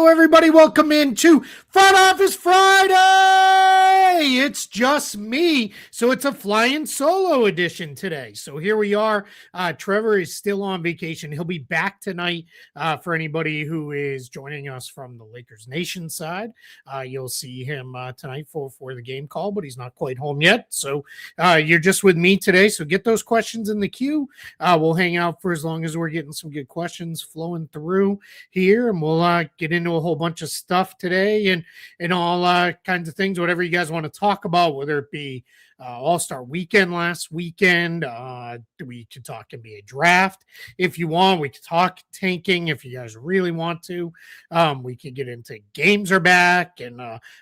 Hello, everybody. Welcome into Front Office Friday. It's just me. So it's a flying solo edition today. So here we are. Trevor is still on vacation. He'll be back tonight for anybody who is joining us from the Lakers Nation side. You'll see him tonight for the game call, but he's not quite home yet. So you're just with me today. So get those questions in the queue. We'll hang out for as long as we're getting some good questions flowing through here, and we'll get into a whole bunch of stuff today and all kinds of things, whatever you guys want to talk about, whether it be All-Star Weekend last weekend. We could talk NBA draft if you want. We could talk tanking if you guys really want to. We could get into games are back, and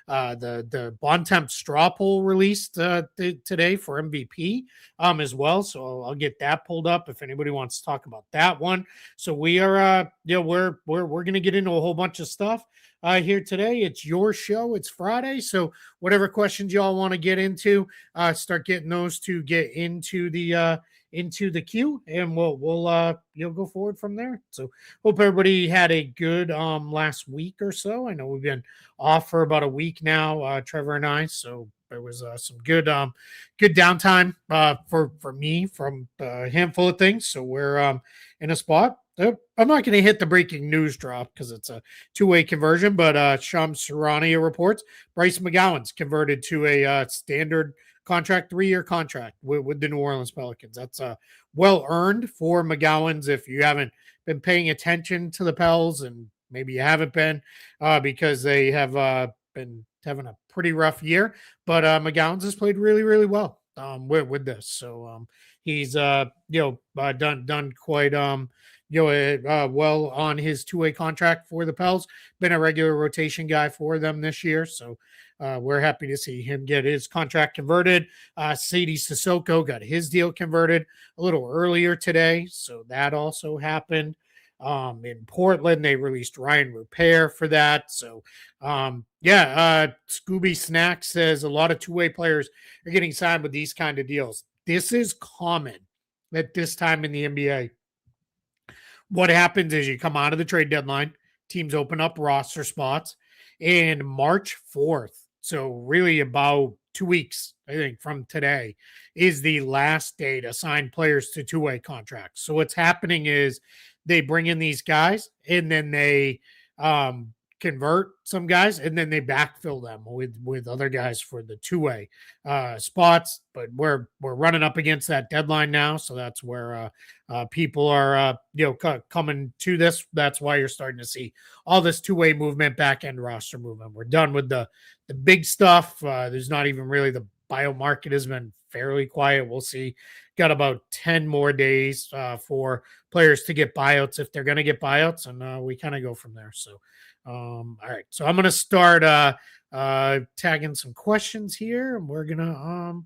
the Bontemps straw poll released today for MVP as well. So I'll get that pulled up if anybody wants to talk about that one. So we are we're going to get into a whole bunch of stuff here today. It's your show. It's Friday. So whatever questions y'all want to get into, start getting those to get into the queue, and we'll go forward from there. So hope everybody had a good last week or so. I know we've been off for about a week now, Trevor and I. So there was some good downtime for me from a handful of things. So we're in a spot. I'm not going to hit the breaking news drop because it's a two-way conversion, but Shams Charania reports Bryce McGowan's converted to a standard contract, 3-year contract with the New Orleans Pelicans. That's well earned for McGowan's. If you haven't been paying attention to the Pels, and maybe you haven't been because they have been having a pretty rough year, but McGowan's has played really, really well with this. So he's done quite well on his two-way contract for the Pels. Been a regular rotation guy for them this year. So we're happy to see him get his contract converted. Sadie Sissoko got his deal converted a little earlier today. So that also happened. In Portland, they released Ryan Rupert for that. So, Scooby Snack says a lot of two-way players are getting signed with these kind of deals. This is common at this time in the NBA. What happens is you come out of the trade deadline, teams open up roster spots, and March 4th, so really about 2 weeks, I think, from today, is the last day to sign players to two-way contracts. So what's happening is they bring in these guys, and then they convert some guys, and then they backfill them with other guys for the two-way spots. But we're running up against that deadline now, so that's where people are coming to this. That's why you're starting to see all this two-way movement, back-end roster movement. We're done with the big stuff. There's not even really the buyout market has been fairly quiet. We'll see. Got about 10 more days for players to get buyouts if they're going to get buyouts, and we kind of go from there. So all right, so I'm going to start tagging some questions here, and we're going to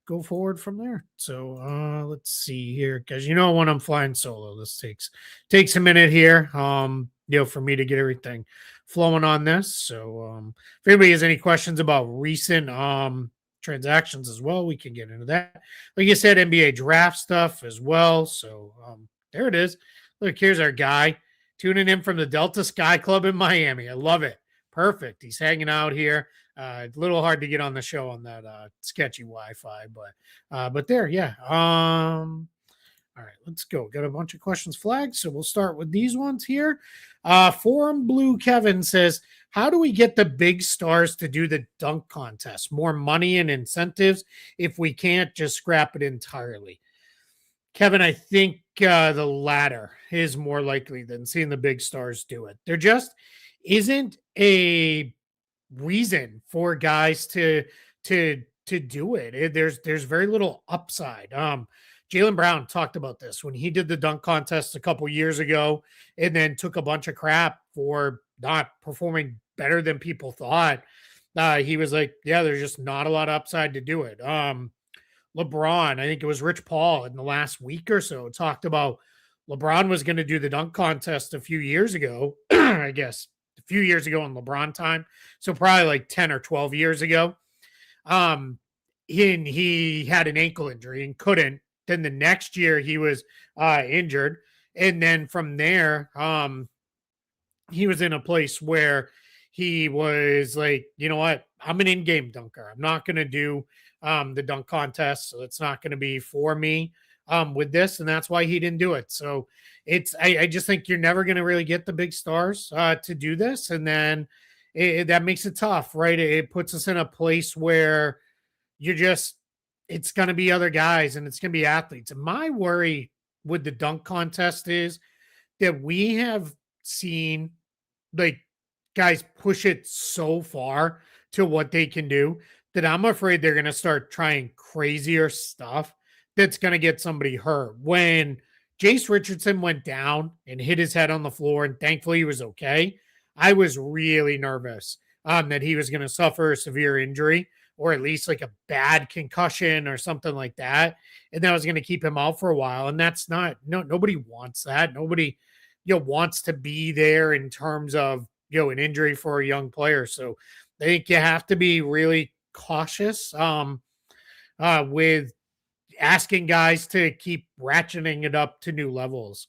go forward from there. So let's see here, because when I'm flying solo, this takes a minute here for me to get everything flowing on this. So if anybody has any questions about recent transactions as well, we can get into that. Like you said, NBA draft stuff as well. So there it is. Look, here's our guy tuning in from the Delta Sky Club in Miami. I love it. Perfect. He's hanging out here. A little hard to get on the show on that sketchy Wi-Fi, but there, yeah. All right, let's go. Got a bunch of questions flagged, so we'll start with these ones here. Forum Blue Kevin says, how do we get the big stars to do the dunk contest? More money and incentives. If we can't, just scrap it entirely. Kevin, I think the latter is more likely than seeing the big stars do it. There just isn't a reason for guys to do it. There's very little upside. Jaylen Brown talked about this when he did the dunk contest a couple years ago, and then took a bunch of crap for not performing better than people thought. He was like, yeah, there's just not a lot of upside to do it. LeBron, I think it was Rich Paul in the last week or so, talked about LeBron was going to do the dunk contest a few years ago, I guess a few years ago in LeBron time. So probably like 10 or 12 years ago. He had an ankle injury and couldn't. Then the next year he was injured. And then from there, he was in a place where he was like, you know what, I'm an in-game dunker. I'm not going to do the dunk contest, so it's not going to be for me with this, and that's why he didn't do it. So I just think you're never going to really get the big stars to do this, and then that makes it tough, right? It puts us in a place where you're just it's going to be other guys and it's going to be athletes. And my worry with the dunk contest is that we have seen like guys push it so far to what they can do that I'm afraid they're going to start trying crazier stuff that's going to get somebody hurt. When Jace Richardson went down and hit his head on the floor, and thankfully he was okay, I was really nervous that he was going to suffer a severe injury or at least like a bad concussion or something like that. And that was going to keep him out for a while. And that's not, nobody wants that. Nobody, wants to be there in terms of, an injury for a young player. So I think you have to be really cautious with asking guys to keep ratcheting it up to new levels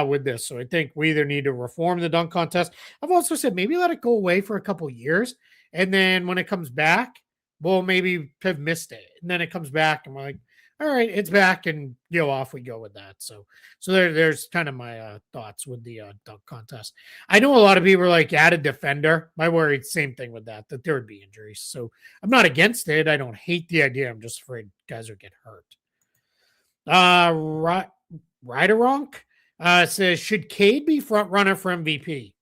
with this. So I think we either need to reform the dunk contest. I've also said maybe let it go away for a couple years. And then when it comes back, we'll maybe have missed it. And then it comes back and we're like, all right, it's back, and off we go with that. So there's kind of my thoughts with the dunk contest. I know a lot of people are like, add a defender. My worry, same thing with that there would be injuries. So I'm not against it. I don't hate the idea. I'm just afraid guys will get hurt. Rideronk says, should Cade be front runner for MVP?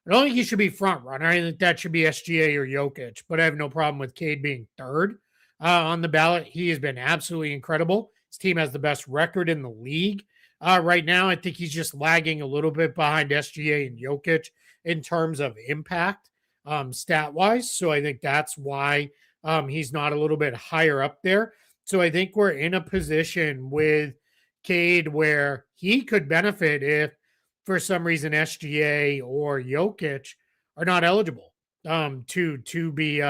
I don't think he should be front runner. I think that should be SGA or Jokic, but I have no problem with Cade being third on the ballot. He has been absolutely incredible. His team has the best record in the league right now. I think he's just lagging a little bit behind SGA and Jokic in terms of impact stat-wise. So I think that's why he's not a little bit higher up there. So I think we're in a position with Cade where he could benefit if for some reason SGA or Jokic are not eligible to be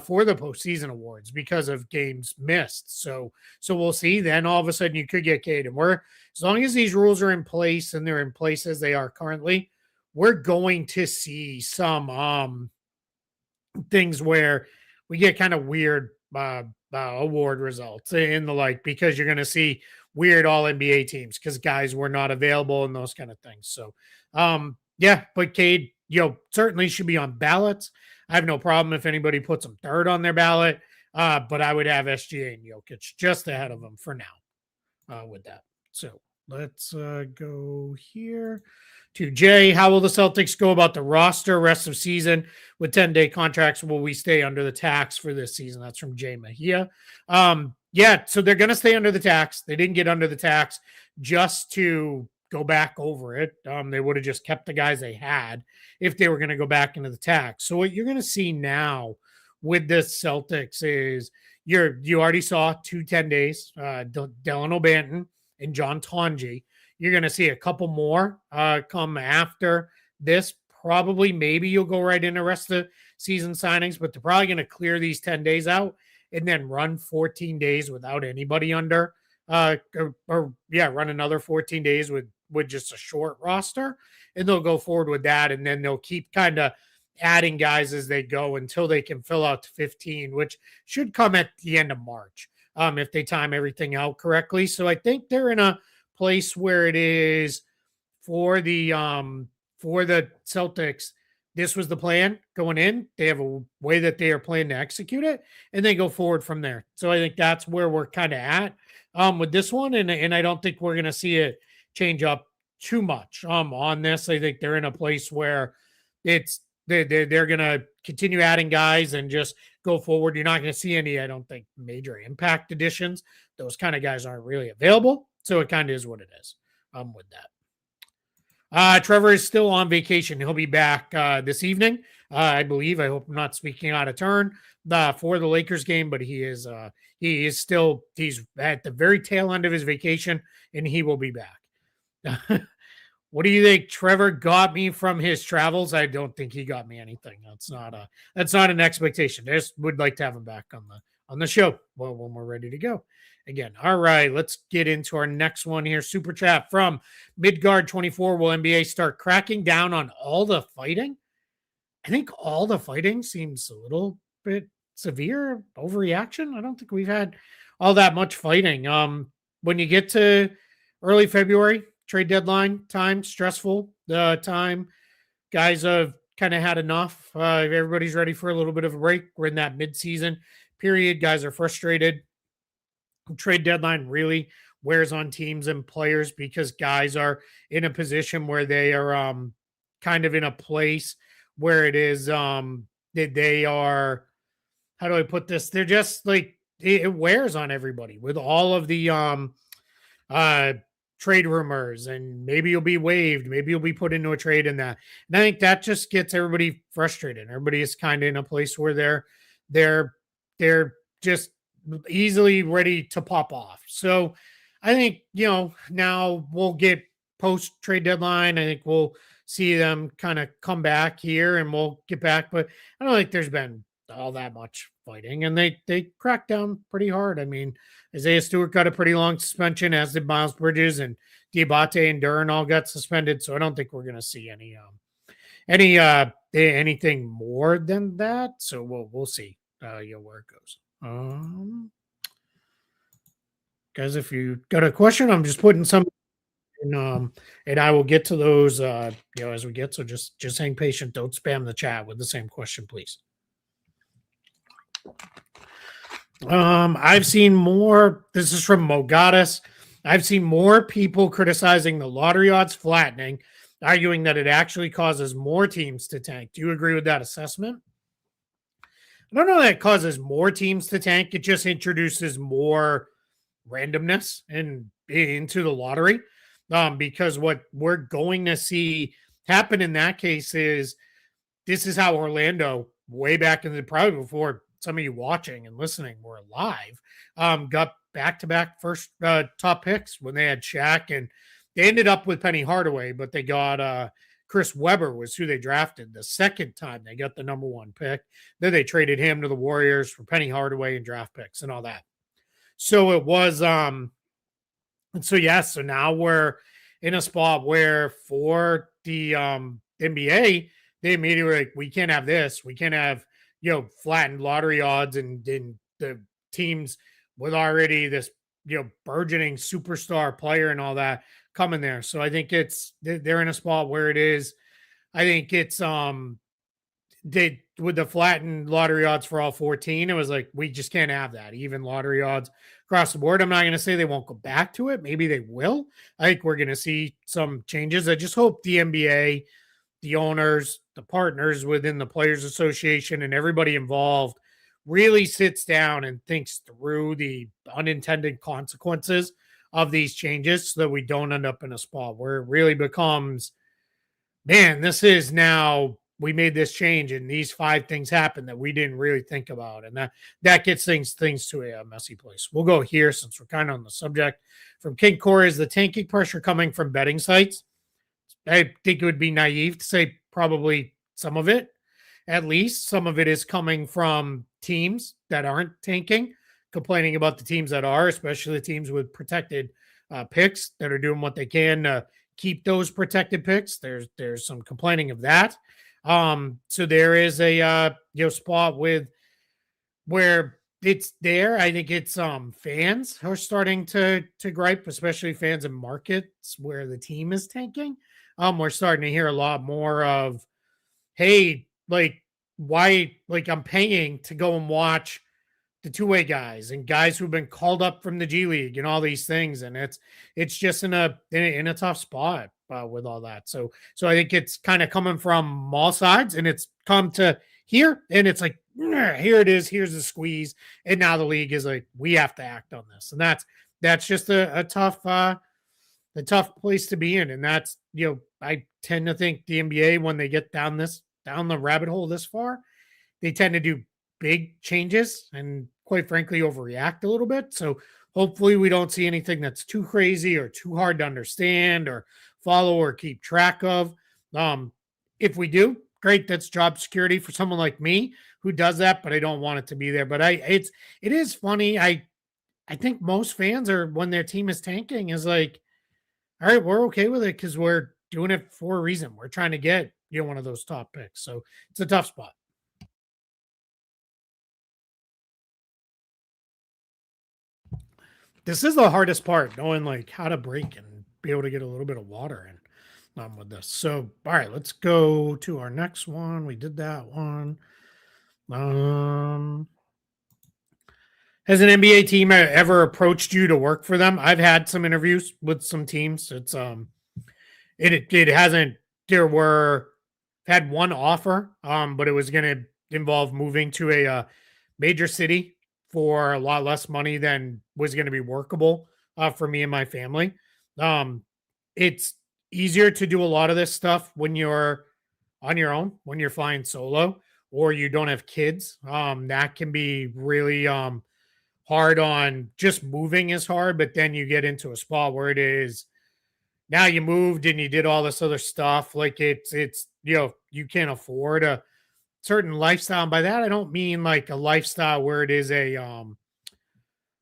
for the postseason awards because of games missed. So we'll see. Then all of a sudden you could get Cade, and we're as long as these rules are in place and they're in place as they are currently, we're going to see some things where we get kind of weird award results and the like, because you're going to see weird all NBA teams because guys were not available and those kind of things. So, but Cade, certainly should be on ballots. I have no problem if anybody puts him third on their ballot, but I would have SGA and Jokic just ahead of him for now with that. So let's go here to Jay. How will the Celtics go about the roster rest of season with 10-day contracts? Will we stay under the tax for this season? That's from Jay Mahia. So they're going to stay under the tax. They didn't get under the tax just to go back over it. They would have just kept the guys they had if they were going to go back into the tax. So what you're going to see now with the Celtics is you already saw 2 10 days, Delano Banton and John Tonji. You're going to see a couple more come after this. Probably, maybe you'll go right into the rest of the season signings, but they're probably going to clear these 10 days out and then run 14 days without anybody under, run another 14 days with just a short roster, and they'll go forward with that, and then they'll keep kind of adding guys as they go until they can fill out to 15, which should come at the end of March if they time everything out correctly. So I think they're in a place where it is for the Celtics. This was the plan going in. They have a way that they are planning to execute it, and they go forward from there. So I think that's where we're kind of at with this one, and I don't think we're going to see it change up too much on this. I think they're in a place where they're going to continue adding guys and just go forward. You're not going to see any, I don't think, major impact additions. Those kind of guys aren't really available, so it kind of is what it is with that. Trevor is still on vacation. He'll be back this evening, I believe. I hope I'm not speaking out of turn for the Lakers game, but he's at the very tail end of his vacation, and he will be back. What do you think Trevor got me from his travels? I don't think he got me anything. That's not an expectation. I just would like to have him back on the show when we're ready to go. again. All right, let's get into our next one here. Super chat from Midgard24. Will NBA start cracking down on all the fighting? I think all the fighting seems a little bit severe overreaction. I don't think we've had all that much fighting. When you get to early February, trade deadline time, stressful time, guys have kind of had enough. Everybody's ready for a little bit of a break. We're in that mid-season period. Guys are frustrated. Trade deadline really wears on teams and players because guys are in a position where they are kind of in a place where it is that they are, how do I put this? They're just like it wears on everybody with all of the trade rumors, and maybe you'll be waived, maybe you'll be put into a trade in that. And I think that just gets everybody frustrated. Everybody is kind of in a place where they're just easily ready to pop off. So I think, now we'll get post trade deadline. I think we'll see them kind of come back here and we'll get back. But I don't think there's been all that much fighting, and they cracked down pretty hard. I mean, Isaiah Stewart got a pretty long suspension, as did Miles Bridges, and Diabate and Duren all got suspended. So I don't think we're going to see anything more than that. So we'll see where it goes. Guys, if you got a question, I'm just putting some and I will get to those as we get. So just hang patient. Don't spam the chat with the same question, please. I've seen more. This is from Mogatis. I've seen more people criticizing the lottery odds flattening, arguing that it actually causes more teams to tank. Do you agree with that assessment? I don't know that it causes more teams to tank. It just introduces more randomness into the lottery. Because what we're going to see happen in that case is this is how Orlando, way back in the probably before some of you watching and listening were alive, got back-to-back first top picks when they had Shaq, and they ended up with Penny Hardaway, but they got Chris Webber was who they drafted the second time they got the number one pick. Then they traded him to the Warriors for Penny Hardaway and draft picks and all that. So it was so now we're in a spot where for the NBA, they immediately were like, we can't have this. We can't have, flattened lottery odds and the teams with already this, burgeoning superstar player and all that coming there. So I think they're in a spot where it is. I think it's with the flattened lottery odds for all 14, it was like, we just can't have that. Even lottery odds across the board. I'm not going to say they won't go back to it. Maybe they will. I think we're going to see some changes. I just hope the NBA, the owners, the partners within the Players Association, and everybody involved really sits down and thinks through the unintended consequences of these changes so that we don't end up in a spot where it really becomes, man, this is now, we made this change and these 5 things happened that we didn't really think about. And that gets things to a messy place. We'll go here since we're kind of on the subject. From King Corey, is the tanking pressure coming from betting sites? I think it would be naive to say probably some of it. At least some of it is coming from teams that aren't tanking, complaining about the teams that are, especially the teams with protected picks that are doing what they can to keep those protected picks. There's some complaining of that. So there is a spot with where it's there. I think it's fans are starting to gripe, especially fans in markets where the team is tanking. We're starting to hear a lot more of, hey, like, why, like, I'm paying to go and watch the two-way guys and guys who've been called up from the G League and all these things, and it's just in a tough spot with all that. So I think it's kind of coming from all sides, and it's come to here, and it's like, here it is, here's the squeeze, and now the league is like, we have to act on this, and that's just a tough place to be in. And that's, I tend to think the NBA, when they get down the rabbit hole this far, they tend to do big changes and, quite frankly, overreact a little bit. So hopefully we don't see anything that's too crazy or too hard to understand or follow or keep track of. If we do, great. That's job security for someone like me who does that, but I don't want it to be there. But it is funny. I think most fans are when their team is tanking is like, all right, we're okay with it because we're doing it for a reason. We're trying to get one of those top picks. So it's a tough spot. This is the hardest part, knowing like how to break and be able to get a little bit of water in with this. So all right, let's go to our next one. We did that one. Has an NBA team ever approached you to work for them? I've had some interviews with some teams. It's it hasn't. There were had one offer, but it was going to involve moving to a major city for a lot less money than was going to be workable for me and my family. It's easier to do a lot of this stuff when you're on your own, when you're flying solo, or you don't have kids. That can be really hard on just moving is hard, but then you get into a spot where it is now you moved and you did all this other stuff. Like it's you can't afford a certain lifestyle. And by that I don't mean like a lifestyle where it is a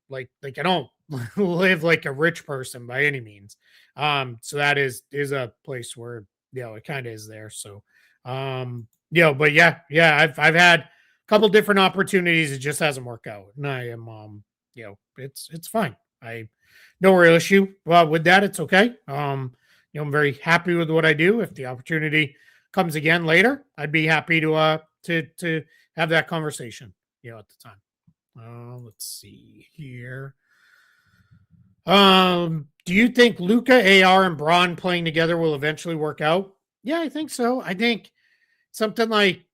like I don't live like a rich person by any means. So that is a place where it kind of is there. So but yeah, I've had a couple different opportunities. It just hasn't worked out. And I am it's fine. I no real issue with that. It's okay. I'm very happy with what I do. If the opportunity comes again later, I'd be happy to have that conversation, at the time. Let's see here. Do you think Luka, AR, and Braun playing together will eventually work out? Yeah, I think so. I think something like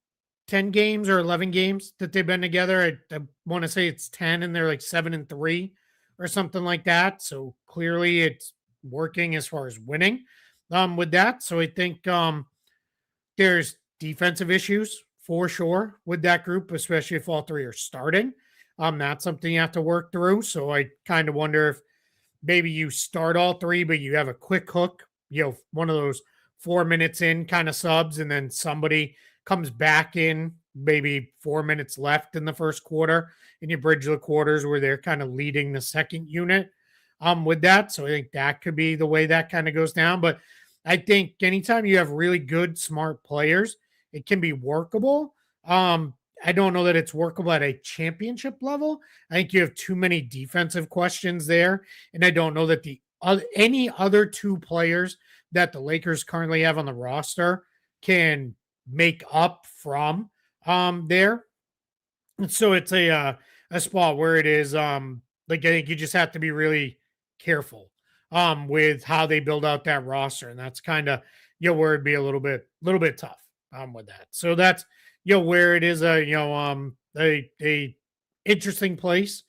10 games or 11 games that they've been together. I want to say it's 10 and they're like 7-3 or something like that. So clearly it's working as far as winning with that. So I think there's defensive issues for sure with that group, especially if all three are starting. That's something you have to work through. So I kind of wonder if maybe you start all three, but you have a quick hook, one of those 4 minutes in kind of subs, and then somebody comes back in maybe 4 minutes left in the first quarter, and you bridge the quarters where they're kind of leading the second unit with that. So I think that could be the way that kind of goes down. But I think anytime you have really good, smart players, it can be workable. I don't know that it's workable at a championship level. I think you have too many defensive questions there. And I don't know that any other two players that the Lakers currently have on the roster can make up from there. And so it's a spot where it is like I think you just have to be really careful with how they build out that roster. And that's kind of where it'd be a little bit tough with that. So that's where it is a interesting place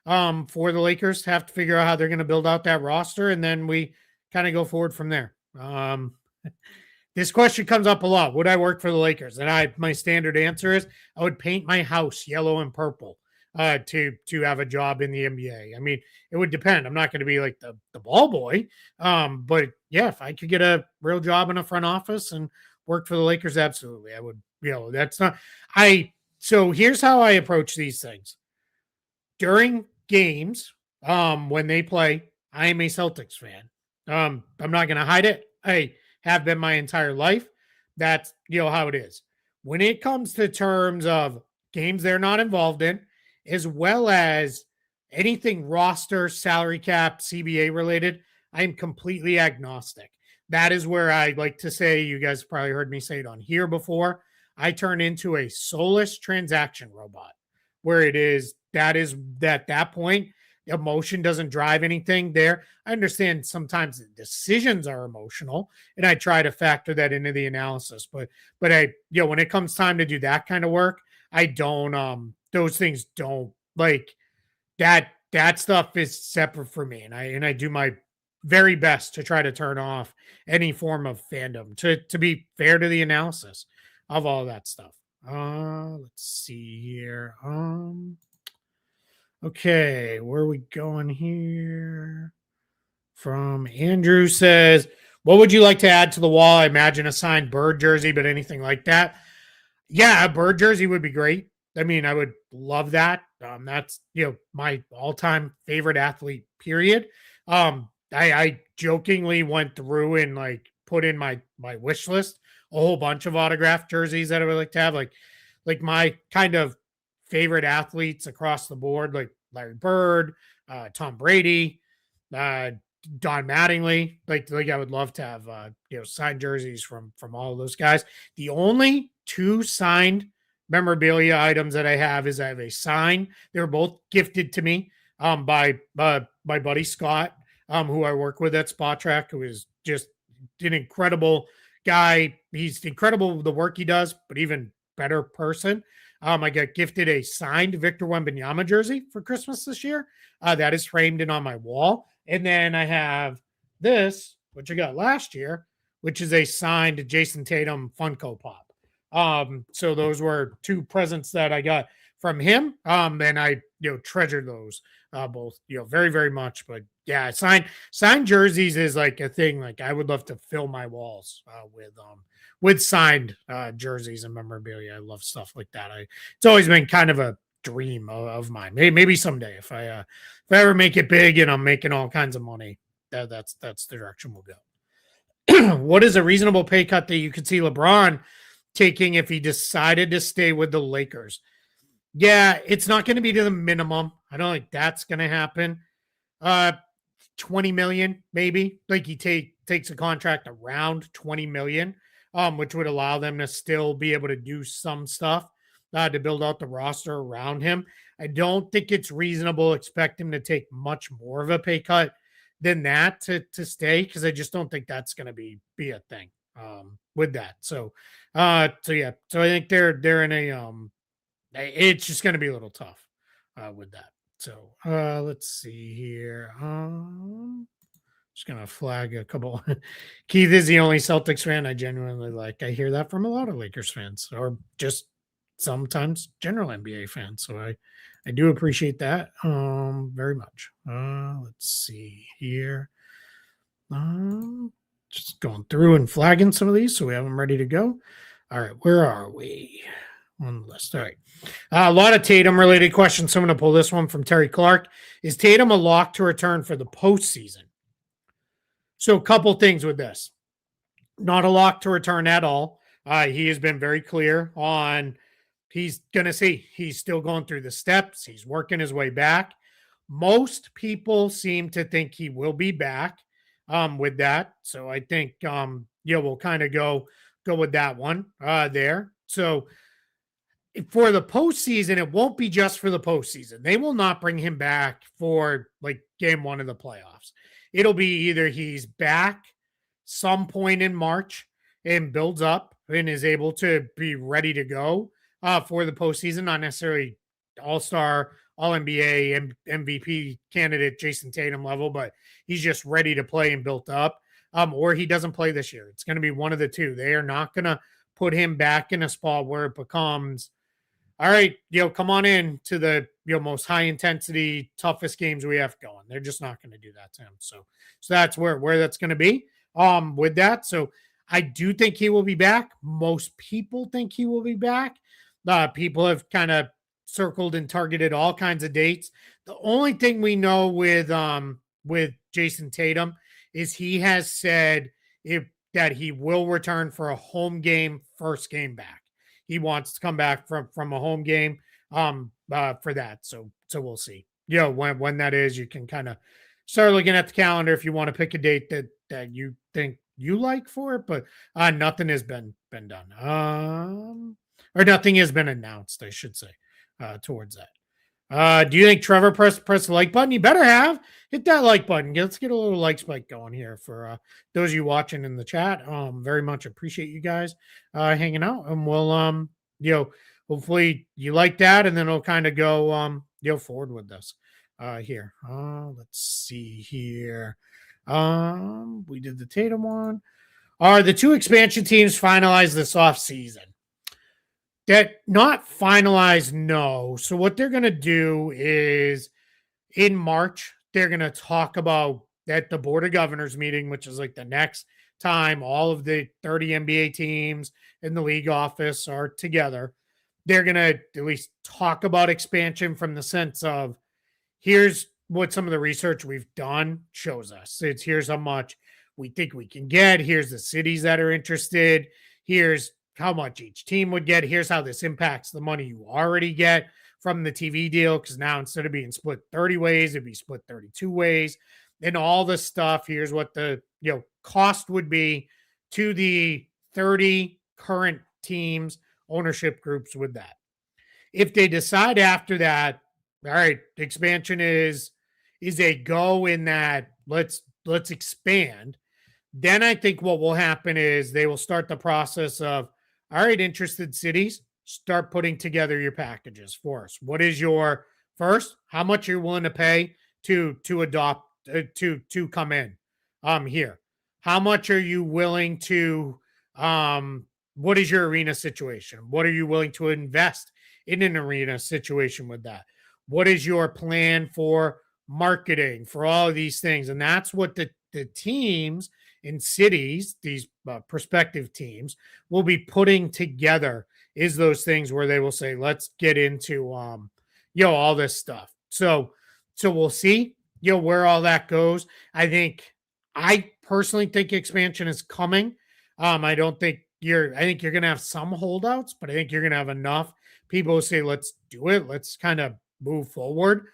for the Lakers to have to figure out how they're going to build out that roster, and then we kind of go forward from there. This question comes up a lot. Would I work for the Lakers? And my standard answer is I would paint my house yellow and purple to have a job in the NBA. I mean, it would depend. I'm not going to be like the ball boy, but yeah, if I could get a real job in a front office and work for the Lakers, absolutely, I would. That's not So here's how I approach these things during games. When they play, I am a Celtics fan. I'm not going to hide it. I have been my entire life. That's how it is. When it comes to terms of games they're not involved in, as well as anything roster, salary cap, CBA related, I'm completely agnostic. That is where I like to say, you guys probably heard me say it on here before, I turn into a soulless transaction robot, where it is at that point, emotion doesn't drive anything there. I understand sometimes the decisions are emotional, and I try to factor that into the analysis. But I, when it comes time to do that kind of work, I don't. Those things don't like that. That stuff is separate for me, and I do my very best to try to turn off any form of fandom to be fair to the analysis of all that stuff. Let's see here. Okay, where are we going here? From Andrew says, what would you like to add to the wall? I imagine a signed Bird jersey, but anything like that. Yeah, a Bird jersey would be great. I mean, I would love that. That's my all-time favorite athlete, period. I jokingly went through and like put in my wish list a whole bunch of autographed jerseys that I would like to have, like my kind of favorite athletes across the board, like Larry Bird, Tom Brady, uh, Don Mattingly. Like I would love to have signed jerseys from all of those guys. The only two signed memorabilia items that I have is I have a sign. They were both gifted to me by my buddy Scott, who I work with at Spot Track, who is just an incredible guy. He's incredible with the work he does, but even better person. I got gifted a signed Victor Wembanyama jersey for Christmas this year. That is framed in on my wall. And then I have this, which I got last year, which is a signed Jason Tatum Funko Pop. So those were two presents that I got from him. And I, treasure those both, very, very much. But yeah, signed jerseys is like a thing. Like I would love to fill my walls with signed jerseys and memorabilia. I love stuff like that. It's always been kind of a dream of mine. Maybe someday if I ever make it big and I'm making all kinds of money, that's the direction we'll go. What is a reasonable pay cut that you could see LeBron taking if he decided to stay with the Lakers? Yeah, it's not going to be to the minimum. I don't think that's going to happen. 20 million, maybe. Like he takes a contract around 20 million, which would allow them to still be able to do some stuff to build out the roster around him. I don't think it's reasonable to expect him to take much more of a pay cut than that to stay, because I just don't think that's going to be a thing with that. So I think they're in a it's just going to be a little tough with that. So let's see here. Just going to flag a couple. Keith is the only Celtics fan I genuinely like. I hear that from a lot of Lakers fans, or just sometimes general NBA fans. So I do appreciate that very much. Let's see here. Just going through and flagging some of these so we have them ready to go. All right, where are we on the list? All right. A lot of Tatum related questions. So I'm going to pull this one from Terry Clark. Is Tatum a lock to return for the postseason? So a couple things with this. Not a lock to return at all. He has been very clear on he's going to see. He's still going through the steps. He's working his way back. Most people seem to think he will be back with that. So I think, we'll kind of go with that one there. So for the postseason, it won't be just for the postseason. They will not bring him back for like game one of the playoffs. It'll be either he's back some point in March and builds up and is able to be ready to go for the postseason, not necessarily all-star, all-NBA, MVP candidate Jason Tatum level, but he's just ready to play and built up, or he doesn't play this year. It's going to be one of the two. They are not going to put him back in a spot where it becomes, all right, come on in to the most high intensity, toughest games we have going. They're just not going to do that to him. So that's where that's going to be with that. So I do think he will be back. Most people think he will be back. People have kind of circled and targeted all kinds of dates. The only thing we know with Jason Tatum is he has said that he will return for a home game, first game back. He wants to come back from a home game for that. So we'll see. When that is, you can kind of start looking at the calendar if you want to pick a date that you think you like for it, but nothing has been done. Or nothing has been announced, I should say, towards that. Do you think Trevor press the like button? You better have. Hit that like button. Let's get a little like spike going here for those of you watching in the chat. Very much appreciate you guys hanging out, and we'll hopefully you like that, and then it'll kind of go forward with this here. Let's see here. We did the Tatum one. Are the two expansion teams finalized this off season? That not finalized, no. So what they're going to do is in March, they're going to talk about at the Board of Governors meeting, which is like the next time all of the 30 NBA teams in the league office are together. they're going to at least talk about expansion from the sense of here's what some of the research we've done shows us. It's here's how much we think we can get. Here's the cities that are interested. Here's how much each team would get. Here's how this impacts the money you already get from the TV deal. Because now instead of being split 30 ways, it'd be split 32 ways. And all this stuff. Here's what the cost would be to the 30 current teams, ownership groups with that. If they decide after that, all right, expansion is a go in that let's expand, then I think what will happen is they will start the process of, all right, interested cities, start putting together your packages for us. What is your first? How much you're willing to pay to adopt to come in here? How much are you willing to what is your arena situation? What are you willing to invest in an arena situation with that? What is your plan for marketing for all of these things? And that's what the teams in cities, these prospective teams, will be putting together is those things where they will say, let's get into all this stuff. So we'll see where all that goes. I personally think expansion is coming. I think you're going to have some holdouts, but I think you're going to have enough people who say, let's do it. Let's kind of move forward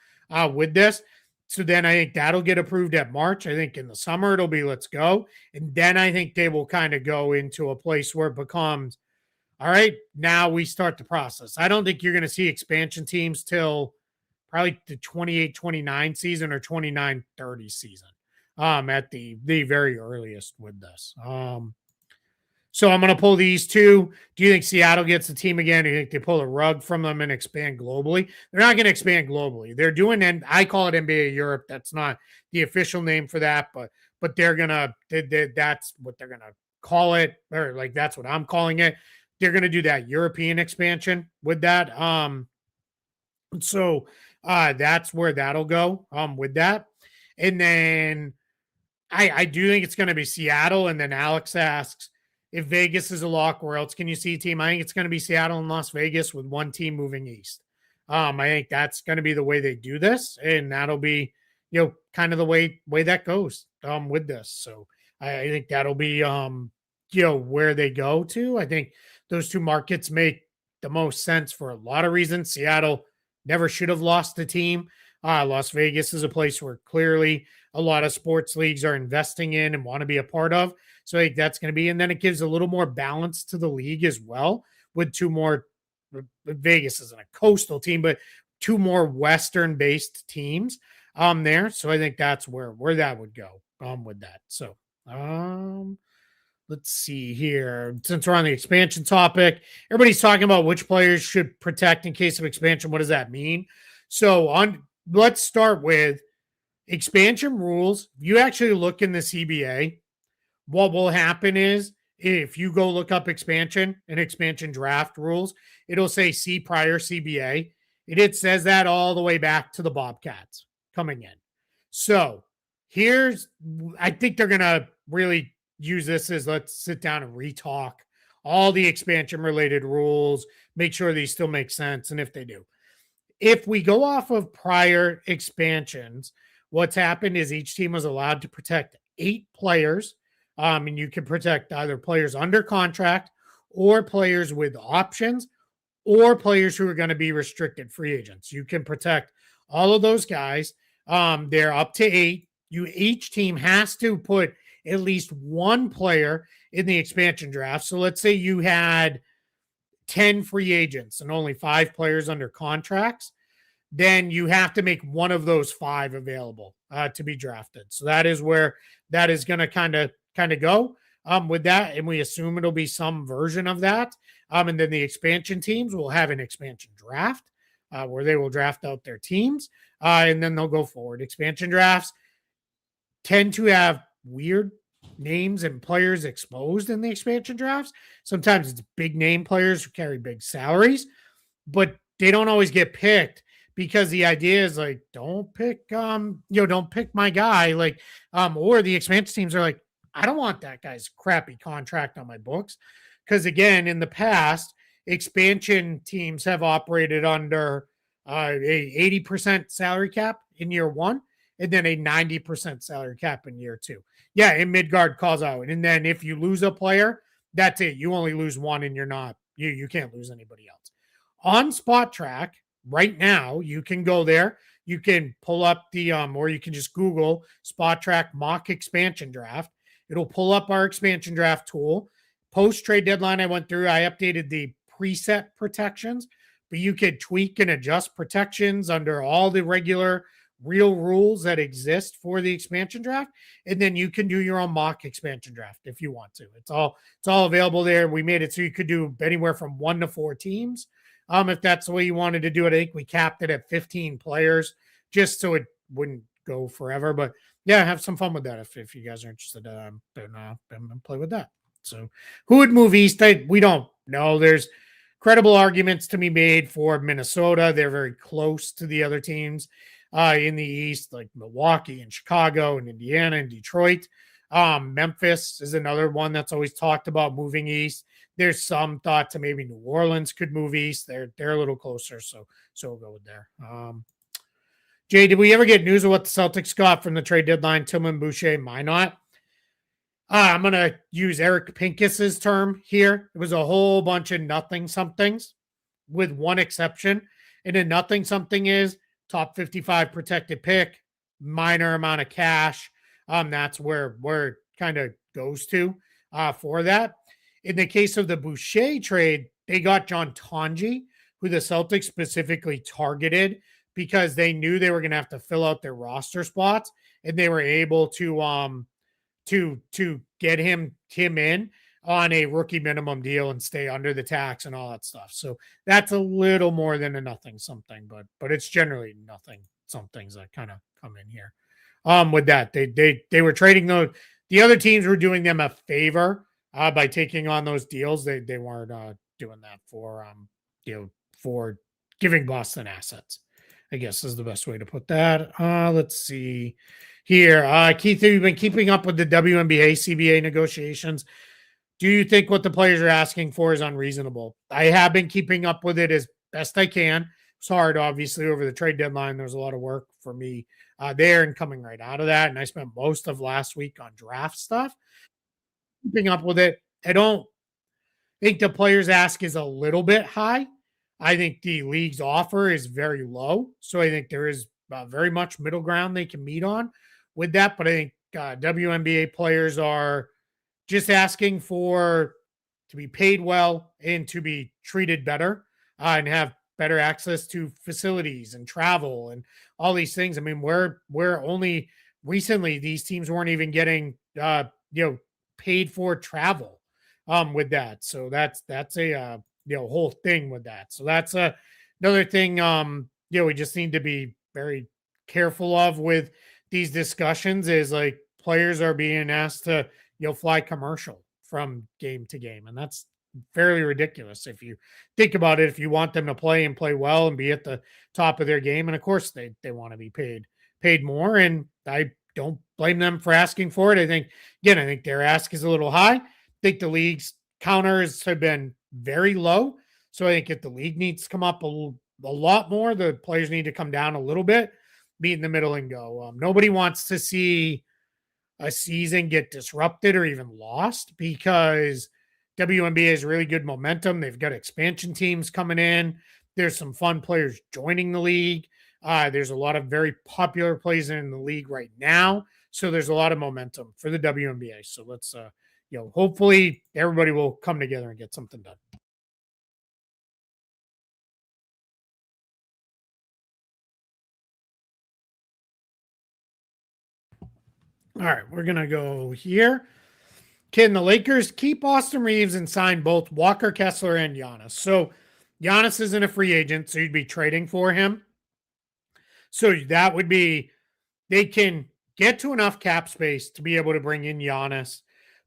with this. So then I think that'll get approved at March. I think in the summer it'll be let's go. And then I think they will kind of go into a place where it becomes, all right, now we start the process. I don't think you're going to see expansion teams till probably the 28-29 season or 29-30 season at the very earliest with this. So I'm going to pull these two. Do you think Seattle gets the team again? Do you think they pull a rug from them and expand globally? They're not going to expand globally. They're doing, and I call it NBA Europe. That's not the official name for that, but they're going to, that's what they're going to call it, or like that's what I'm calling it. They're going to do that European expansion with that. So that's where that'll go with that. And then I do think it's going to be Seattle. And then Alex asks, if Vegas is a lock, where else can you see a team? I think it's going to be Seattle and Las Vegas with one team moving east. I think that's going to be the way they do this, and that'll be, kind of the way that goes with this. So I think that'll be, where they go to. I think those two markets make the most sense for a lot of reasons. Seattle never should have lost the team. Las Vegas is a place where clearly a lot of sports leagues are investing in and want to be a part of. So I think that's going to be, and then it gives a little more balance to the league as well with two more. Vegas isn't a coastal team, but two more Western based teams there. So I think that's where that would go with that. So let's see here. Since we're on the expansion topic, everybody's talking about which players should protect in case of expansion. What does that mean? So let's start with expansion rules. If you actually look in the CBA, what will happen is if you go look up expansion and expansion draft rules, it'll say see prior CBA. It says that all the way back to the Bobcats coming in. So I think they're going to really use this as let's sit down and retalk all the expansion related rules, make sure these still make sense. And if they do, if we go off of prior expansions, what's happened is each team was allowed to protect 8 players. And you can protect either players under contract or players with options or players who are going to be restricted free agents. You can protect all of those guys. They're up to 8. Each team has to put at least one player in the expansion draft. So let's say you had 10 free agents and only 5 players under contracts. Then you have to make one of those 5 available to be drafted. So that is where that is going to kind of go with that. And we assume it'll be some version of that. And then the expansion teams will have an expansion draft where they will draft out their teams and then they'll go forward. Expansion drafts tend to have weird names and players exposed in the expansion drafts. Sometimes it's big name players who carry big salaries, but they don't always get picked because the idea is like, don't pick, don't pick my guy. Like, or the expansion teams are like, I don't want that guy's crappy contract on my books. Because again, in the past, expansion teams have operated under a 80% salary cap in year one, and then a 90% salary cap in year two. Yeah, and Midgard calls out. And then if you lose a player, that's it. You only lose one and you can't lose anybody else. On Spot Track right now, you can go there. You can pull up or you can just Google Spot Track mock expansion draft. It'll pull up our expansion draft tool. Post trade deadline, I went through, I updated the preset protections, but you could tweak and adjust protections under all the regular real rules that exist for the expansion draft, and then you can do your own mock expansion draft if you want to. It's all available there. We made it so you could do anywhere from 1 to 4 teams. If that's the way you wanted to do it. I think we capped it at 15 players just so it wouldn't go forever. But yeah, have some fun with that if you guys are interested. Then play with that. So who would move east? We don't know. There's credible arguments to be made for Minnesota. They're very close to the other teams in the East, like Milwaukee and Chicago and Indiana and Detroit. Memphis is another one that's always talked about moving east. There's some thought to maybe New Orleans could move east. They're a little closer, so we'll go with there. Jay, did we ever get news of what the Celtics got from the trade deadline? Tillman, Boucher, Minot. I'm going to use Eric Pincus's term here. It was a whole bunch of nothing somethings with one exception. And a nothing something is top 55 protected pick, minor amount of cash. That's where it kind of goes to for that. In the case of the Boucher trade, they got John Tonji, who the Celtics specifically targeted because they knew they were going to have to fill out their roster spots, and they were able to get him in on a rookie minimum deal and stay under the tax and all that stuff. So that's a little more than a nothing something, but it's generally nothing somethings that kind of come in here. With that, they were trading those. The other teams were doing them a favor by taking on those deals. They weren't doing that for giving Boston assets, I guess is the best way to put that. Let's see here. Keith, have you been keeping up with the WNBA CBA negotiations? Do you think what the players are asking for is unreasonable? I have been keeping up with it as best I can. It's hard, obviously, over the trade deadline. There's a lot of work for me there and coming right out of that. And I spent most of last week on draft stuff. Keeping up with it. I don't think the players' ask is a little bit high. I think the league's offer is very low. So I think there is very much middle ground they can meet on with that. But I think WNBA players are just asking to be paid well and to be treated better and have better access to facilities and travel and all these things. I mean, we're only recently these teams weren't even getting paid for travel with that. So that's a whole thing with that. So that's another thing we just need to be very careful of with these discussions is like players are being asked to fly commercial from game to game. And that's fairly ridiculous if you think about it. If you want them to play and play well and be at the top of their game. And of course they want to be paid more. And I don't blame them for asking for it. I think their ask is a little high. I think the league's counters have been very low. So I think if the league needs to come up a lot more, the players need to come down a little bit, meet in the middle and go. Nobody wants to see a season get disrupted or even lost because WNBA has really good momentum. They've got expansion teams coming in. There's some fun players joining the league. There's a lot of very popular players in the league right now. So there's a lot of momentum for the WNBA. So let's, hopefully everybody will come together and get something done. All right, we're going to go here. Can the Lakers keep Austin Reeves and sign both Walker Kessler and Giannis? So Giannis isn't a free agent, so you'd be trading for him. So that would be, they can get to enough cap space to be able to bring in Giannis,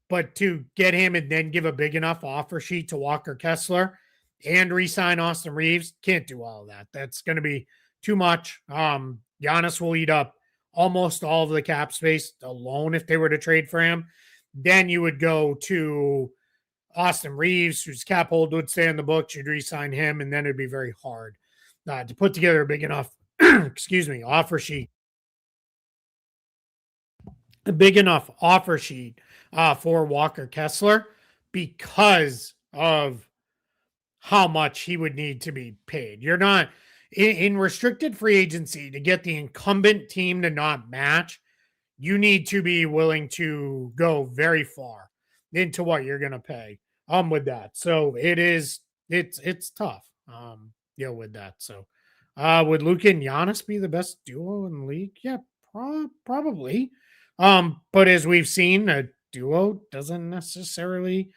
but to get him and then give a big enough offer sheet to Walker Kessler and re-sign Austin Reeves, can't do all of that. That's going to be too much. Giannis will eat up almost all of the cap space alone if they were to trade for him. Then you would go to Austin Reeves, whose cap hold would stay in the books, you'd re-sign him, and then it'd be very hard to put together a big enough, offer sheet, a big enough offer sheet for Walker Kessler because of how much he would need to be paid. You're not in restricted free agency to get the incumbent team to not match. You need to be willing to go very far into what you're going to pay with that. So it's tough with that. So would Luka and Giannis be the best duo in the league? Yeah, probably. But as we've seen, a duo doesn't necessarily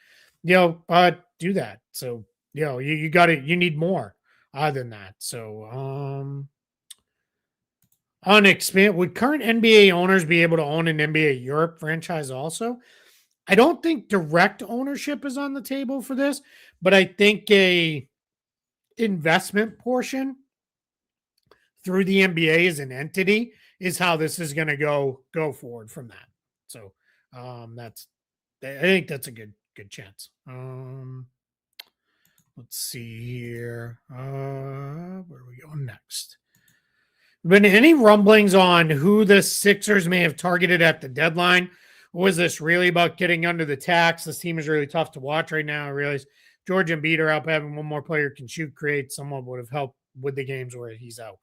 do that. So you got to, you need more than that. So would current NBA owners be able to own an NBA Europe franchise also? I don't think direct ownership is on the table for this, but I think a investment portion through the NBA as an entity is how this is going to go forward from that. So I think that's a good chance. Let's see here. Where are we going next? Been any rumblings on who the Sixers may have targeted at the deadline? Or was this really about getting under the tax? This team is really tough to watch right now. I realize George Embiid are out, having one more player can shoot, create. Someone would have helped with the games where he's out.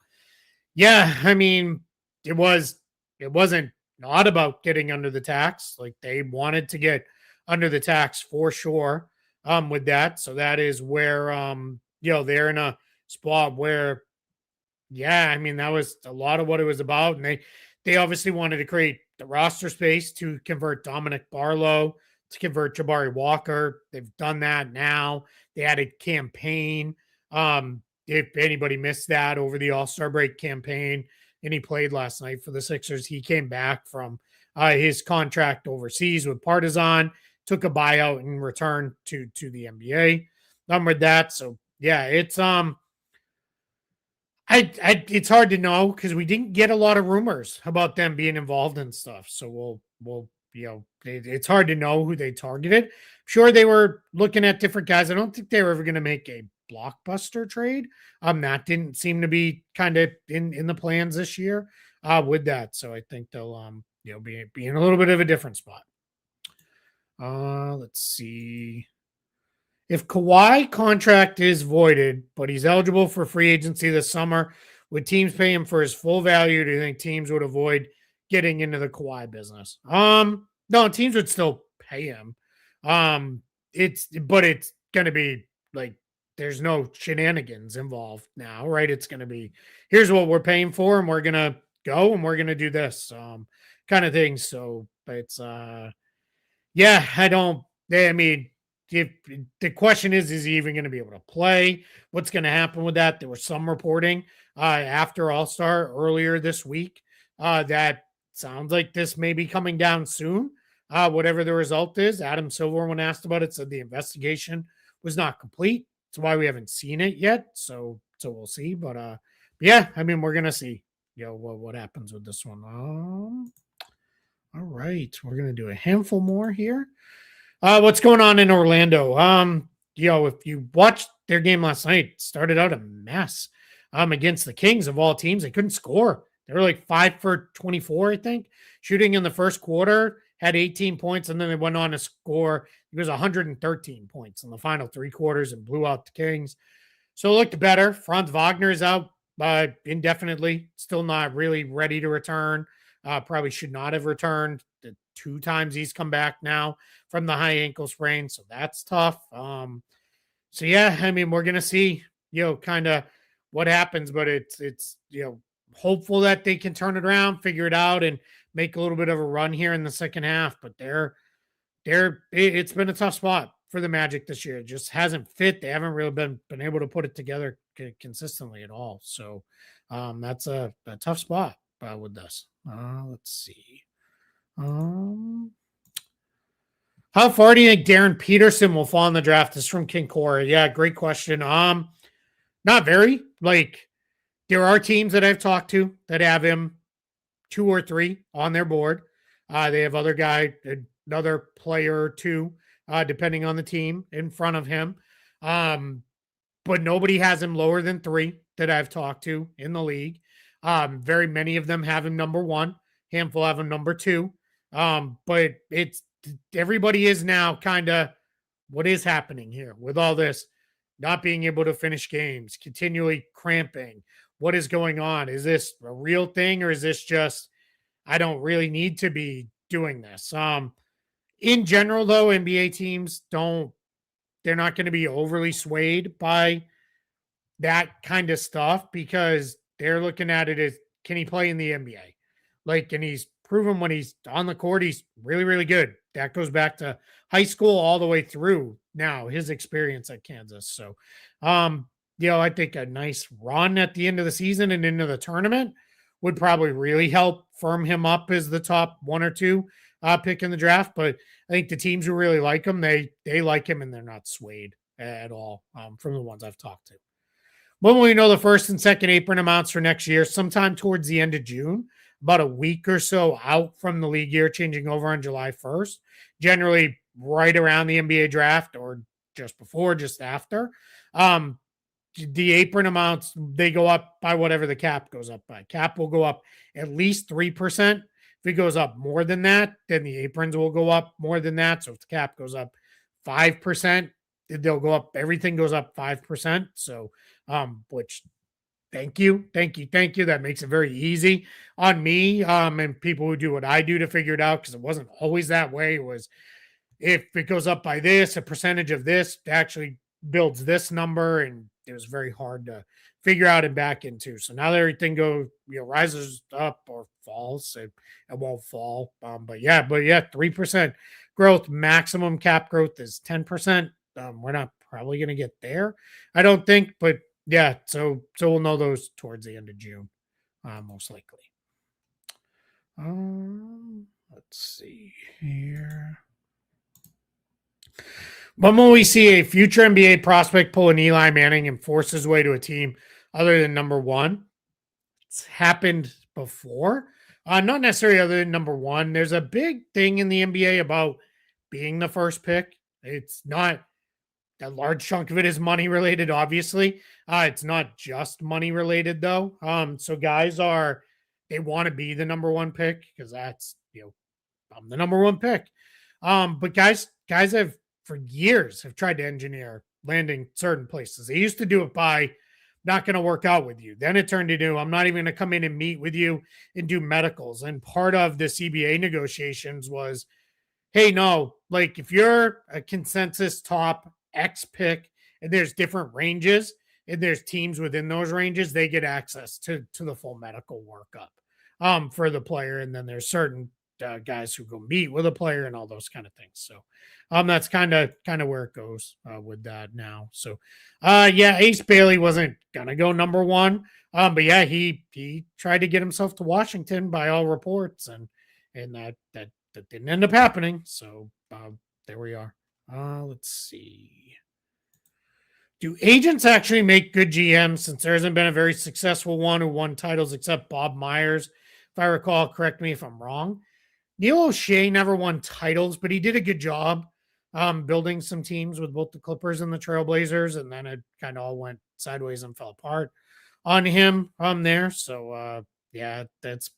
Yeah, I mean, it wasn't not about getting under the tax. Like, they wanted to get under the tax for sure with that. So that is where they're in a spot where, yeah, I mean, that was a lot of what it was about. And they obviously wanted to create the roster space to convert Dominic Barlow, to convert Jabari Walker. They've done that now. They added campaign. If anybody missed that over the All-Star break campaign, and he played last night for the Sixers, he came back from his contract overseas with Partizan, took a buyout and returned to the NBA. With that. So yeah, it's it's hard to know because we didn't get a lot of rumors about them being involved in stuff. So we'll it's hard to know who they targeted. Sure, they were looking at different guys. I don't think they were ever going to make a blockbuster trade. That didn't seem to be kind of in the plans this year with that. So I think they'll be in a little bit of a different spot. Let's see. If Kawhi contract is voided, but he's eligible for free agency this summer, would teams pay him for his full value? Do you think teams would avoid getting into the Kawhi business? No, teams would still pay him. It's going to be like, there's no shenanigans involved now, right? It's going to be, here's what we're paying for, and we're going to go and we're going to do this kind of thing. So it's, yeah, I mean, if the question is he even going to be able to play? What's going to happen with that? There was some reporting after All-Star earlier this week that sounds like this may be coming down soon. Whatever the result is, Adam Silver, when asked about it, said the investigation was not complete. That's why we haven't seen it yet. So we'll see. But yeah, I mean, we're going to see what happens with this one. All right, we're going to do a handful more here. What's going on in Orlando? If you watched their game last night, it started out a mess against the Kings of all teams. They couldn't score. They were like 5 for 24, I think, shooting in the first quarter, had 18 points, and then they went on to score. It was 113 points in the final 3 quarters and blew out the Kings. So it looked better. Franz Wagner is out indefinitely, still not really ready to return. Probably should not have returned. The 2 times he's come back now from the high ankle sprain. So that's tough. So yeah, I mean, we're going to see, kind of what happens, but it's hopeful that they can turn it around, figure it out, and make a little bit of a run here in the second half. But it's been a tough spot for the Magic this year. It just hasn't fit. They haven't really been able to put it together consistently at all. So that's a tough spot with this. Let's see. How far do you think Darren Peterson will fall in the draft? This is from King Cora. Yeah, great question. Not very. Like, there are teams that I've talked to that have him 2 or 3 on their board. They have another player or 2 depending on the team in front of him. But nobody has him lower than 3 that I've talked to in the league. Very many of them have him number 1. Handful have him number 2. But it's everybody is now kind of what is happening here with all this not being able to finish games, continually cramping. What is going on? Is this a real thing or is this just I don't really need to be doing this? In general, though, NBA teams they're not going to be overly swayed by that kind of stuff because they're looking at it as can he play in the NBA? Like, and he's proven when he's on the court, he's really, really good. That goes back to high school all the way through now, his experience at Kansas. So, I think a nice run at the end of the season and into the tournament would probably really help firm him up as the top 1 or 2 pick in the draft. But I think the teams who really like him, they like him and they're not swayed at all from the ones I've talked to. When will we know the first and second apron amounts for next year? Sometime towards the end of June, about a week or so out from the league year changing over on July 1st, generally right around the NBA draft or just before, just after. The apron amounts, they go up by whatever the cap goes up by. Cap will go up at least 3%. If it goes up more than that, then the aprons will go up more than that. So if the cap goes up 5%, they'll go up, everything goes up 5%. So, which thank you. That makes it very easy on me and people who do what I do to figure it out because it wasn't always that way. It was if it goes up by this, a percentage of this actually builds this number, and it was very hard to figure out and back into. So now that everything rises up or falls, it won't fall. But yeah, 3% growth, maximum cap growth is 10%. We're not probably going to get there, I don't think, but yeah, so we'll know those towards the end of June, most likely. Let's see here. When will we see a future NBA prospect pull an Eli Manning and force his way to a team other than number 1? It's happened before. Not necessarily other than number 1. There's a big thing in the NBA about being the first pick. It's not a large chunk of it is money related, obviously. It's not just money related though. So guys they want to be the number 1 pick because that's, I'm the number 1 pick. But guys have for years have tried to engineer landing certain places. They used to do it by not going to work out with you. Then it turned into I'm not even going to come in and meet with you and do medicals. And part of the CBA negotiations was, hey, no, like if you're a consensus top X pick and there's different ranges and there's teams within those ranges, they get access to the full medical workup for the player. And then there's certain guys who go meet with a player and all those kind of things. So that's kind of where it goes with that now. So Ace Bailey wasn't gonna go number 1. But yeah, he tried to get himself to Washington by all reports, and that didn't end up happening. So there we are. Let's see. Do agents actually make good GMs since there hasn't been a very successful one who won titles except Bob Myers? If I recall, correct me if I'm wrong. Neil O'Shea never won titles, but he did a good job building some teams with both the Clippers and the Trailblazers, and then it kind of all went sideways and fell apart on him there. So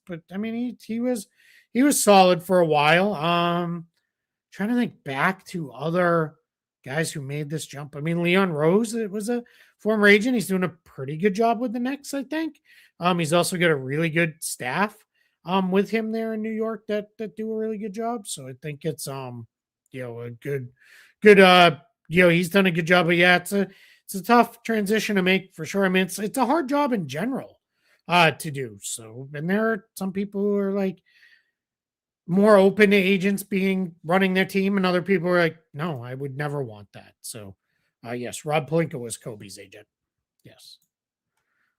but I mean he was solid for a while. Trying to think back to other guys who made this jump. I mean, Leon Rose, it was a former agent. He's doing a pretty good job with the Knicks, I think. He's also got a really good staff with him there in New York that do a really good job. So I think it's a good he's done a good job. But yeah, it's a tough transition to make for sure. I mean, it's a hard job in general to do. So, and there are some people who are like more open to agents running their team, and other people are like, no, I would never want that. So yes, Rob Pelinka was Kobe's agent. Yes.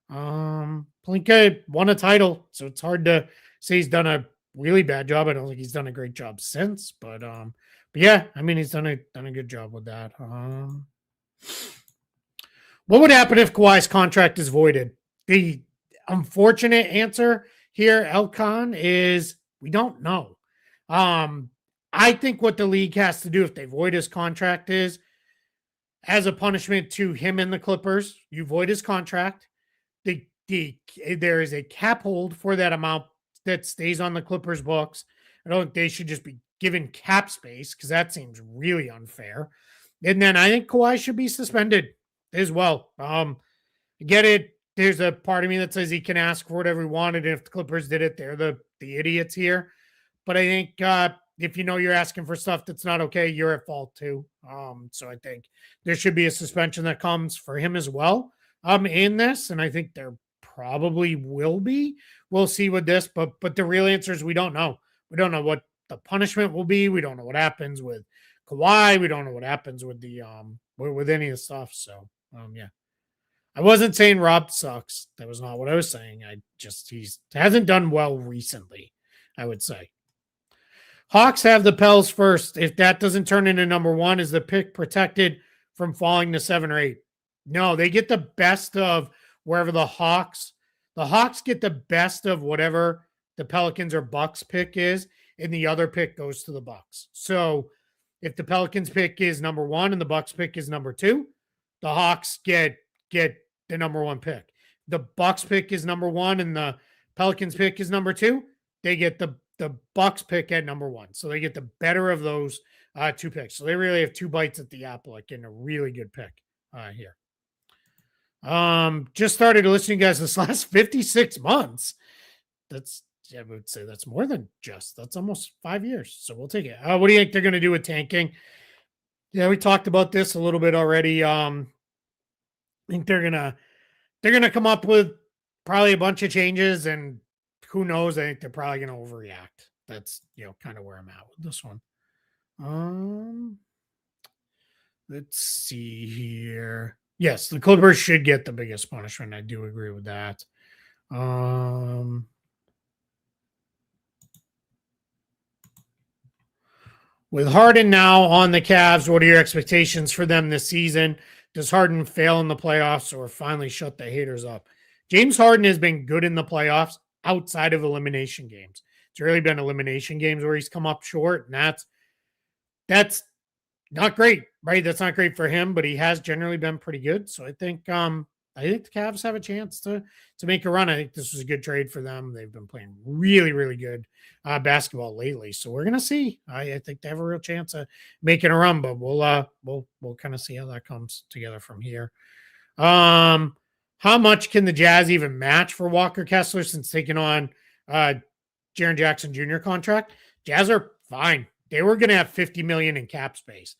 Pelinka won a title, so it's hard to say he's done a really bad job. I don't think he's done a great job since, but yeah, I mean, he's done a good job with that. What would happen if Kawhi's contract is voided? The unfortunate answer here, Elcon, is we don't know. I think what the league has to do if they void his contract is, as a punishment to him and the Clippers, you void his contract. There is a cap hold for that amount that stays on the Clippers books. I don't think they should just be given cap space because that seems really unfair. And then I think Kawhi should be suspended as well. Get it. There's a part of me that says he can ask for whatever he wanted. And if the Clippers did it, they're the idiots here. But I think if you know you're asking for stuff that's not okay, you're at fault too. So I think there should be a suspension that comes for him as well in this. And I think there probably will be. We'll see with this, but the real answer is we don't know. We don't know what the punishment will be. We don't know what happens with Kawhi. We don't know what happens with the with any of the stuff. So yeah. I wasn't saying Rob sucks. That was not what I was saying. He hasn't done well recently, I would say. Hawks have the Pels first. If that doesn't turn into number one, is the pick protected from falling to 7 or 8? No, they get the best of wherever the Hawks get the best of whatever the Pelicans or Bucks pick is, and the other pick goes to the Bucks. So if the Pelicans pick is number 1 and the Bucks pick is number 2, the Hawks get the number 1 pick. The Bucks pick is number 1 and the Pelicans pick is number 2, they get the Bucks pick at number 1. So they get the better of those 2 picks. So they really have 2 bites at the apple, like getting a really good pick here. Just started listening to you guys this last 56 months. I would say that's more than that's almost 5 years. So we'll take it. What do you think they're going to do with tanking? Yeah, we talked about this a little bit already. I think they're gonna come up with probably a bunch of changes, and who knows? I think they're probably gonna overreact. That's kind of where I'm at with this one. Let's see here. Yes, the Clippers should get the biggest punishment. I do agree with that. With Harden now on the Cavs, what are your expectations for them this season? Does Harden fail in the playoffs or finally shut the haters up? James Harden has been good in the playoffs outside of elimination games. It's really been elimination games where he's come up short, and that's not great, right? That's not great for him, but he has generally been pretty good. So I think the Cavs have a chance to make a run. I think this was a good trade for them. They've been playing really, really good basketball lately. So we're gonna see. I think they have a real chance of making a run, but we'll kind of see how that comes together from here. How much can the Jazz even match for Walker Kessler since taking on Jaren Jackson Jr. contract? Jazz are fine. They were going to have $50 million in cap space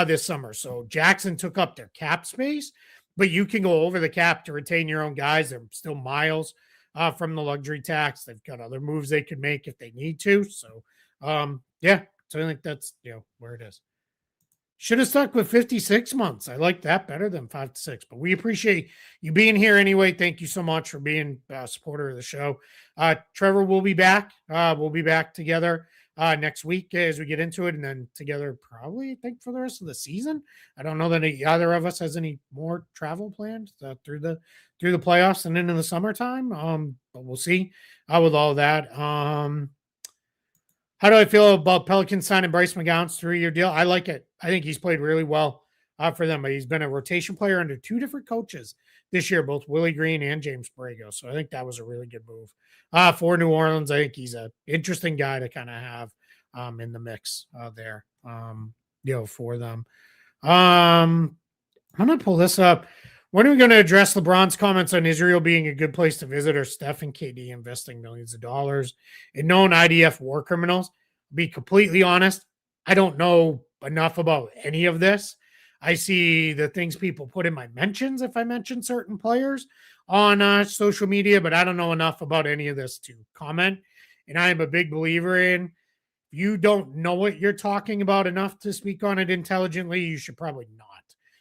this summer. So Jackson took up their cap space, but you can go over the cap to retain your own guys. They're still miles from the luxury tax. They've got other moves they could make if they need to. So, yeah. So I think that's where it is. Should have stuck with 56 months. I like that better than 5 to 6. But we appreciate you being here anyway. Thank you so much for being a supporter of the show. Trevor will be back. We'll be back together next week as we get into it, and then together probably I think for the rest of the season. I don't know that either of us has any more travel planned through the playoffs and into the summertime. But we'll see with all that. How do I feel about Pelicans signing Bryce McGowan's 3-year deal? I like it. I think he's played really well for them. But he's been a rotation player under 2 different coaches this year, both Willie Green and James Borrego. So I think that was a really good move for New Orleans. I think he's an interesting guy to kind of have in the mix there, for them. I'm going to pull this up. When are we going to address LeBron's comments on Israel being a good place to visit, or Steph and KD investing millions of dollars in known IDF war criminals? Be completely honest, I don't know enough about any of this. I see the things people put in my mentions if I mention certain players on social media, but I don't know enough about any of this to comment. And I am a big believer in, if you don't know what you're talking about enough to speak on it intelligently, you should probably not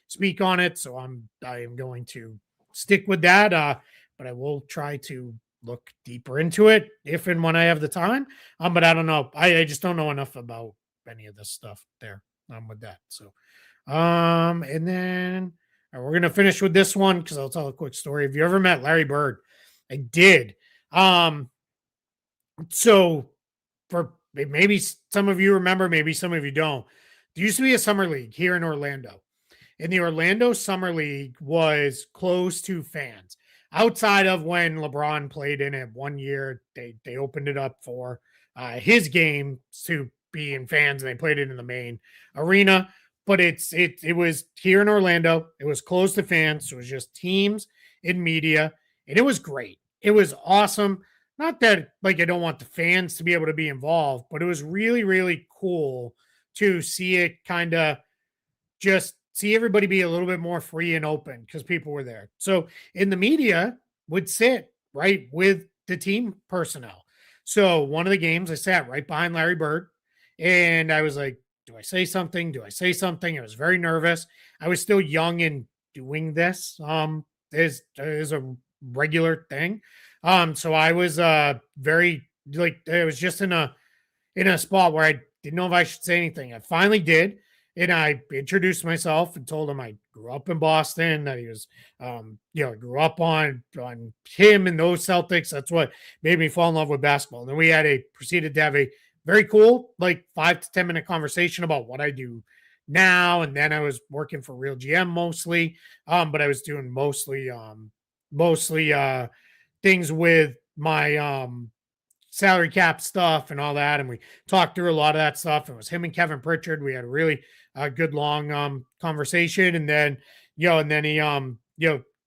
speak on it. So I am going to stick with that. But I will try to look deeper into it if and when I have the time. But I don't know. I just don't know enough about any of this stuff there with that. So, and then we're going to finish with this one because I'll tell a quick story. Have you ever met Larry Bird? I did. So for maybe some of you remember, maybe some of you don't. There used to be a summer league here in Orlando. And the Orlando Summer League was closed to fans. Outside of when LeBron played in it one year, they opened it up for his game to be in fans, and they played it in the main arena. But it was here in Orlando. It was closed to fans. So it was just teams and media, and it was great. It was awesome. Not that like I don't want the fans to be able to be involved, but it was really, really cool to see it kind of just see everybody be a little bit more free and open because people were there. So in the media would sit right with the team personnel. So one of the games I sat right behind Larry Bird, and I was like, do I say something? Do I say something? I was very nervous. I was still young and doing this is a regular thing. So I was very like I was just in a spot where I didn't know if I should say anything. I finally did. And I introduced myself and told him I grew up in Boston, that he was, grew up on him and those Celtics. That's what made me fall in love with basketball. And then we proceeded to have a very cool, like 5 to 10 minute conversation about what I do now. And then I was working for Real GM mostly, but I was doing mostly things with my salary cap stuff and all that. And we talked through a lot of that stuff. It was him and Kevin Pritchard. We had a really good long conversation. And then, he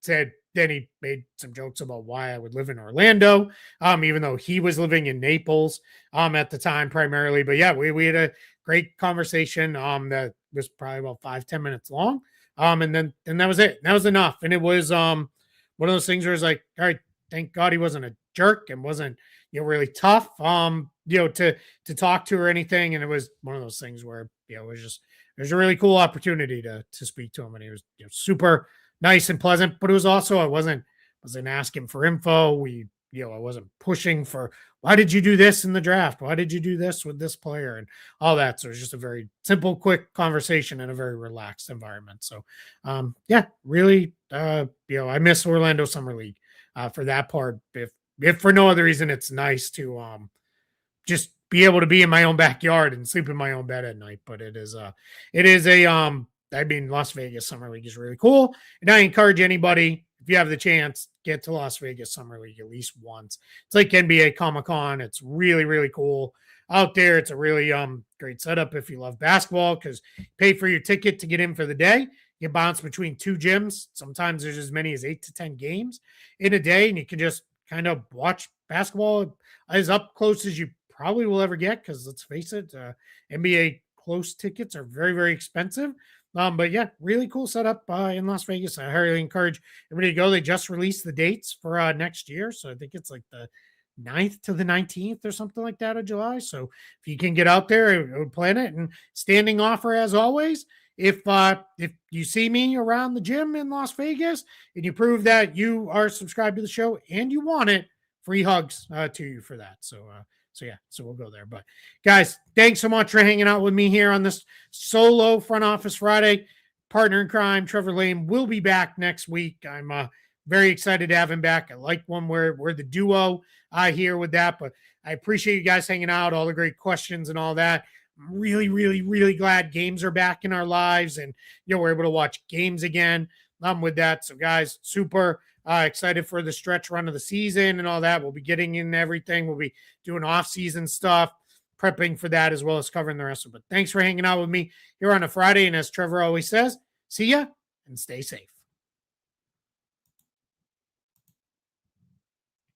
said, then he made some jokes about why I would live in Orlando, even though he was living in Naples at the time primarily. But yeah, we had a great conversation that was probably about 5-10 minutes long. And that was it. That was enough. And it was one of those things where it's like, all right, thank God he wasn't a jerk and wasn't really tough to talk to or anything. And it was one of those things where it was a really cool opportunity to speak to him, and he was super nice and pleasant. But it was also I wasn't asking for info. I wasn't pushing for why did you do this in the draft? Why did you do this with this player and all that? So it was just a very simple, quick conversation in a very relaxed environment. So really I miss Orlando Summer League for that part. If for no other reason, it's nice to just be able to be in my own backyard and sleep in my own bed at night. But it is Las Vegas Summer League is really cool. And I encourage anybody, if you have the chance, get to Las Vegas Summer League at least once. It's like NBA Comic-Con. It's really, really cool out there. It's a really great setup if you love basketball, because you pay for your ticket to get in for the day. You bounce between 2 gyms. Sometimes there's as many as 8 to 10 games in a day, and you can just kind of watch basketball as up close as you probably will ever get, because let's face it, NBA close tickets are very, very expensive. But yeah, really cool setup in Las Vegas. I highly encourage everybody to go. They just released the dates for next year. So I think it's like the 9th to the 19th or something like that of July. So if you can get out there, I would plan it. And standing offer as always, if you see me around the gym in Las Vegas and you prove that you are subscribed to the show and you want it, free hugs to you for that. So we'll go there. But guys, thanks so much for hanging out with me here on this solo Front Office Friday. Partner in crime, Trevor Lane, will be back next week. I'm very excited to have him back. I like one where we're the duo here with that, but I appreciate you guys hanging out, all the great questions and all that. I'm really, really, really glad games are back in our lives, and we're able to watch games again. With that. So guys, super excited for the stretch run of the season and all that. We'll be getting in everything. We'll be doing off-season stuff, prepping for that, as well as covering the rest of it. But thanks for hanging out with me here on a Friday. And as Trevor always says, see ya and stay safe.